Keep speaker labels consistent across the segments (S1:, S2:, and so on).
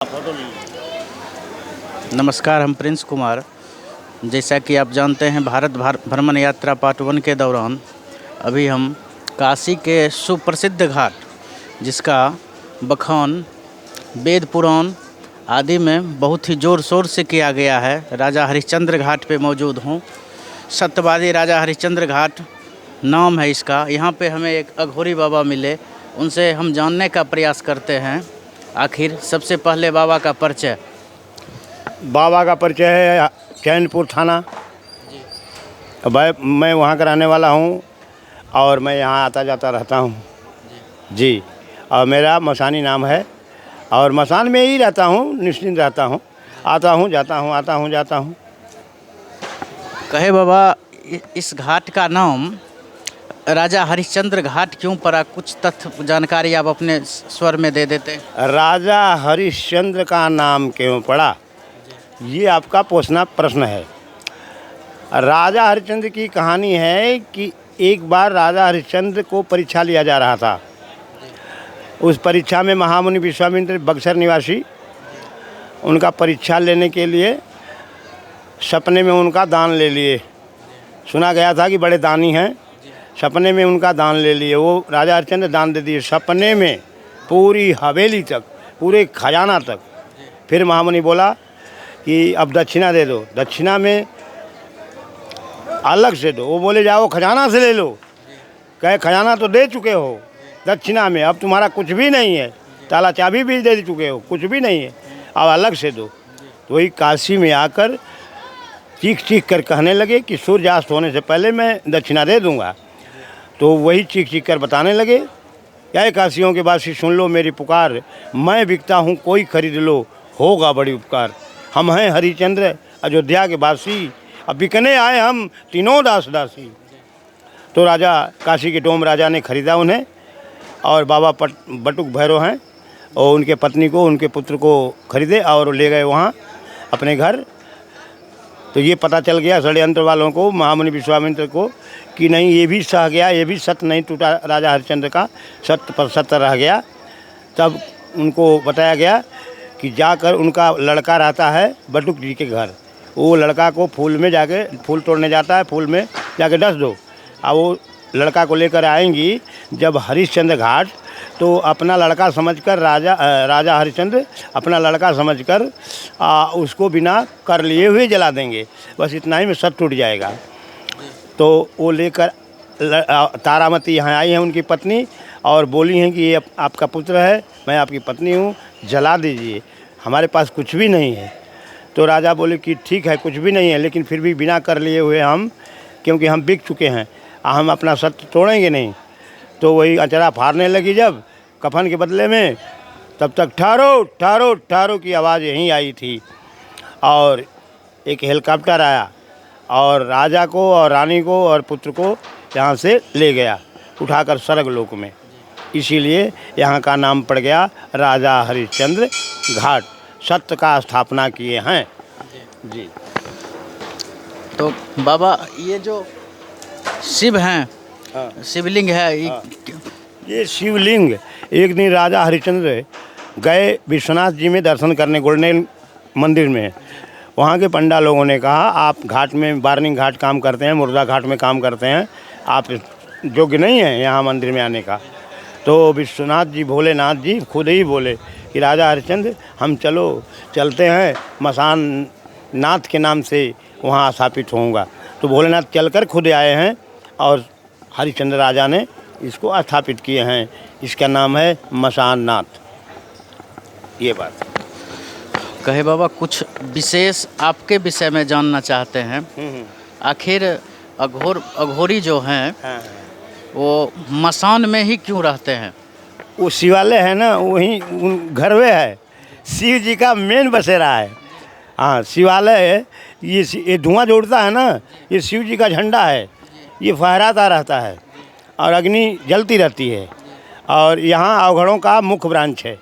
S1: Photo ली।
S2: नमस्कार, हम Prince Kumar. जैसा कि आप जानते हैं, भारत भ्रमण यात्रा पार्ट 1 के दौरान अभी हम काशी के सुप्रसिद्ध घाट, जिसका बखान वेद पुराण आदि में बहुत ही ज़ोर शोर से किया गया है, राजा हरिश्चंद्र घाट पे मौजूद हूँ। सत्यवादी राजा हरिश्चंद्र घाट नाम है इसका। यहाँ पे हमें एक अघोरी बाबा मिले, उनसे हम जानने का प्रयास करते हैं। आखिर सबसे पहले बाबा का परिचय।
S1: बाबा का परिचय है चैनपुर थाना। मैं वहाँ का रहने वाला हूँ और मैं यहाँ आता जाता रहता हूँ जी। और मेरा मसानी नाम है और मसान में ही रहता हूँ, निश्चिंत रहता हूँ, आता हूँ जाता हूँ, आता हूँ जाता हूँ।
S2: कहे बाबा, इस घाट का नाम राजा हरिश्चंद्र घाट क्यों पड़ा? कुछ तथ्य जानकारी आप अपने स्वर में दे देते।
S1: राजा हरिश्चंद्र का नाम क्यों पड़ा, ये आपका पूछना प्रश्न है। राजा हरिश्चंद्र की कहानी है कि एक बार राजा हरिश्चंद्र को परीक्षा लिया जा रहा था। उस परीक्षा में महामुनि विश्वामित्र बक्सर निवासी उनका परीक्षा लेने के लिए सपने में उनका दान ले लिए। सुना गया था कि बड़े दानी हैं, सपने में उनका दान ले लिए। वो राजा हरिश्चंद्र दान दे दिए सपने में, पूरी हवेली तक, पूरे खजाना तक। फिर महामुनि बोला कि अब दक्षिणा दे दो, दक्षिणा में अलग से दो। वो बोले जाओ खजाना से ले लो। कहे खजाना तो दे चुके हो, दक्षिणा में अब तुम्हारा कुछ भी नहीं है, ताला चाबी भी दे चुके हो, कुछ भी नहीं है, अब अलग से दो। तो वही काशी में आकर चीख चीख कर कहने लगे कि सूर्यास्त होने से पहले मैं दक्षिणा दे दूंगा। तो वही चीख चीख कर बताने लगे, क्या काशियों के वासी सुन लो मेरी पुकार, मैं बिकता हूँ कोई खरीद लो, होगा बड़ी उपकार। हम हैं हरिश्चंद्र अयोध्या के वासी, अब बिकने आए हम तीनों दास दासी। तो राजा काशी के डोम राजा ने खरीदा उन्हें, और बाबा बटुक भैरव हैं और उनके पत्नी को, उनके पुत्र को खरीदे और ले गए वहाँ अपने घर। तो ये पता चल गया षड्यंत्र वालों को, महामुनि विश्वामित्र को, कि नहीं ये भी सह गया, ये भी सत्य नहीं टूटा राजा हरिश्चंद्र का, सत्य पर सत्य रह गया। तब उनको बताया गया कि जाकर उनका लड़का रहता है बटुक जी के घर, वो लड़का को फूल में जाके, फूल तोड़ने जाता है, फूल में जाके डस दो। और वो लड़का को लेकर आएंगी जब हरिश्चंद्र घाट, तो अपना लड़का समझकर राजा हरिश्चंद्र अपना लड़का समझकर उसको बिना कर लिए हुए जला देंगे। बस इतना ही में सब टूट जाएगा। तो वो लेकर तारामती यहाँ आई हैं उनकी पत्नी, और बोली हैं कि ये आपका पुत्र है, मैं आपकी पत्नी हूँ, जला दीजिए, हमारे पास कुछ भी नहीं है। तो राजा बोले कि ठीक है कुछ भी नहीं है, लेकिन फिर भी बिना कर लिए हुए हम, क्योंकि हम बिक चुके हैं, हम अपना सत्य तोड़ेंगे नहीं। तो वही अचरा फाड़ने लगी जब कफन के बदले में, तब तक ठहरो ठहरो ठहरो की आवाज़ यहीं आई थी। और एक हेलीकॉप्टर आया और राजा को और रानी को और पुत्र को यहाँ से ले गया उठाकर स्वर्गलोक में। इसीलिए यहाँ का नाम पड़ गया राजा हरिश्चंद्र घाट, सत्य का स्थापना किए हैं जी।
S2: तो बाबा, ये जो शिव हैं,
S1: हाँ।
S2: शिवलिंग है,
S1: ये शिवलिंग, एक दिन राजा हरिश्चंद्र गए विश्वनाथ जी में दर्शन करने, गोल्डन मंदिर में। वहाँ के पंडा लोगों ने कहा आप घाट में, बार्निंग घाट काम करते हैं, मुर्दा घाट में काम करते हैं, आप योग्य नहीं हैं यहाँ मंदिर में आने का। तो विश्वनाथ जी, भोलेनाथ जी खुद ही बोले कि राजा हरिश्चंद्र हम चलते हैं, मसान नाथ के नाम से वहाँ स्थापित होऊंगा। तो भोलेनाथ चलकर खुद आए हैं और हरिश्चंद्र राजा ने इसको स्थापित किए हैं। इसका नाम है मसान नाथ। ये बात
S2: कहे बाबा, कुछ विशेष आपके विषय में जानना चाहते हैं। आखिर अघोरी जो हैं,
S1: हाँ।
S2: वो मसान में ही क्यों रहते हैं?
S1: वो शिवालय है ना, वहीं घर में है, शिव जी का मेन बसेरा है। हाँ, शिवालय है। ये धुआं जो उड़ता है ना, ये शिव जी का झंडा है, ये फहराता रहता है और अग्नि जलती रहती है। और यहाँ अवघड़ों का मुख्य ब्रांच है,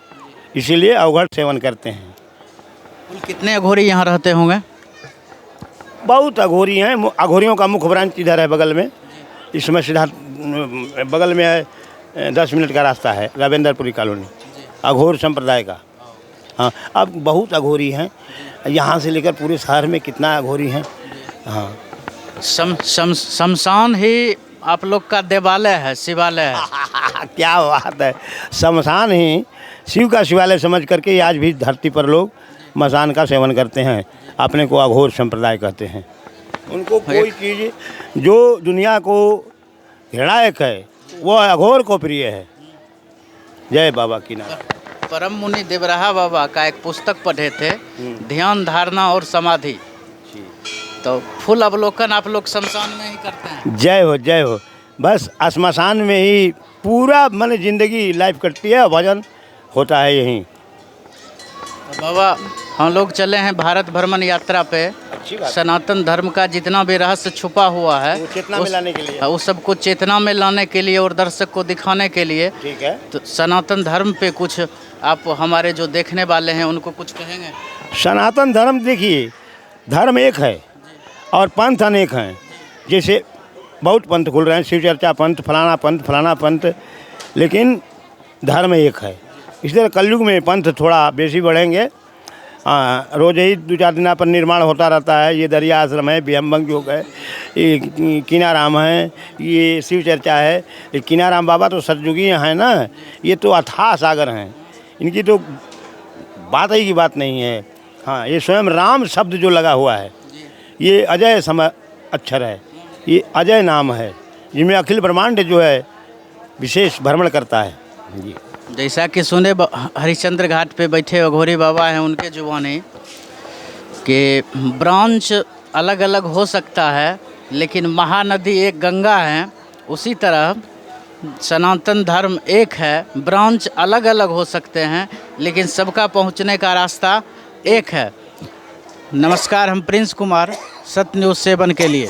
S1: इसीलिए अवघड़ सेवन करते हैं।
S2: कितने अघोरी यहाँ रहते होंगे?
S1: बहुत अघोरी हैं। अघोरियों का मुख्य ब्रांच इधर है बगल में, इसमें सीधा बगल में है, 10 मिनट का रास्ता है, रविंद्रपुरी कॉलोनी, अघोर संप्रदाय का। हाँ, अब बहुत अघोरी हैं, यहाँ से लेकर पूरे शहर में कितना अघोरी हैं। हाँ
S2: शमशान ही आप लोग का देवालय है, शिवालय है।
S1: क्या बात है, शमशान ही शिव का शिवालय समझ करके ही आज भी धरती पर लोग मसान का सेवन करते हैं। अपने को अघोर संप्रदाय कहते हैं। उनको कोई चीज़ जो दुनिया को घृणायक है वो अघोर को प्रिय है। जय बाबा की नाम।
S2: परम मुनि देवराहा बाबा का एक पुस्तक पढ़े थे, ध्यान, धारणा और समाधि। तो फुल अवलोकन आप लोग शमशान में ही करते हैं।
S1: जय हो, जय हो। बस श्मशान में ही पूरा मन जिंदगी लाइफ कटती है, भजन होता है यहीं।
S2: तो बाबा हम लोग चले हैं भारत भ्रमण यात्रा पे।
S1: अच्छी बात।
S2: सनातन धर्म का जितना भी रहस्य छुपा हुआ है
S1: वो चेतना में लाने के लिए।
S2: उस सबको चेतना में लाने के लिए और दर्शक को दिखाने के लिए।
S1: ठीक है।
S2: तो सनातन धर्म पे कुछ आप हमारे जो देखने वाले हैं उनको कुछ कहेंगे?
S1: सनातन धर्म देखिए, धर्म एक है और पंथ अनेक हैं। जैसे बहुत पंथ खुल रहे हैं, शिव चर्चा पंथ, फलाना पंथ, लेकिन धर्म एक है। इसलिए कलयुग में पंथ थोड़ा बेसी बढ़ेंगे। रोज़ ही 2-4 दिन पर निर्माण होता रहता है। ये दरिया आश्रम है, बिहम्बंग योग है, ये कीनाराम है, ये शिव चर्चा है। ये कीनाराम बाबा तो सतयुगी हैं ना, ये तो अथाह सागर हैं, इनकी तो बात ही की बात नहीं है। हाँ, ये स्वयं राम शब्द जो लगा हुआ है, ये अजय समय अक्षर है, ये अजय नाम है, जिसमें अखिल ब्रह्मांड जो है विशेष भ्रमण करता है। जी,
S2: जैसा कि सुने हरिश्चंद्र घाट पे बैठे अघोरी बाबा हैं, उनके जुबानी कि ब्रांच अलग अलग हो सकता है लेकिन महानदी एक गंगा है। उसी तरह सनातन धर्म एक है, ब्रांच अलग अलग हो सकते हैं लेकिन सबका पहुंचने का रास्ता एक है। नमस्कार, हम प्रिंस कुमार, सत्य न्यूज़ 7 के लिए।